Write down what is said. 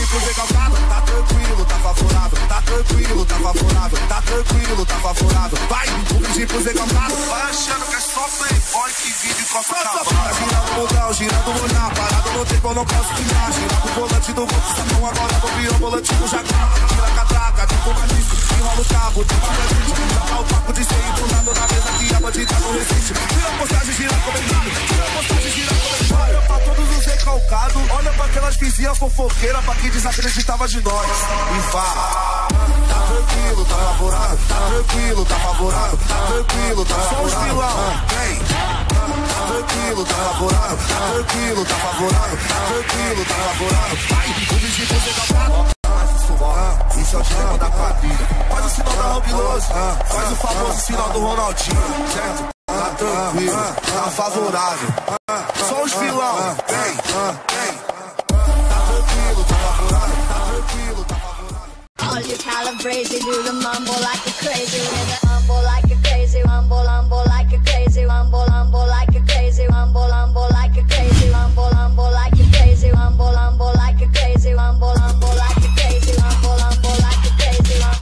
pro recalcado, tá tranquilo, tá favorável, tá tranquilo, tá favorável, tá tranquilo, tá favorável. Vai, vou pedir pro recalcado. Vai achando que é só playboy que vive com a Tá girando o botão, girando o olhar, parado no tempo eu não posso criar. Girando o volante do Volkswagen, sapão agora vou virar o volante do Jaguar. Tira a catraca, tipo uma disco, enrola o cabo, tipo uma disco. Joga o papo de ser empurrado na mesa que a bandida não resiste. Tira a postagem, gira comentário, tira a postagem, gira comentário. Olha pra todos os recalcados, olha pra aquelas vizinhas fofokeiras, pra quem desacreditava de nós. E fala, tá tranquilo, tá favorável, tá tranquilo, tá favorável, tá tranquilo, tá favorável. Só os vilão, vem. Tá tranquilo, tá favorável, tá tranquilo, tá favorável, tá tranquilo, tá favorável. Vai, o bicho você tá isso é o tempo da quadrilha. Faz o sinal da Robiloso, faz o famoso sinal do Ronaldinho, certo? Tá tranquilo, tá favorável. Só os vilão, vem, vem. Tá tranquilo, tá favorável, tá tranquilo, tá favorável. All you calibrated do the mumble like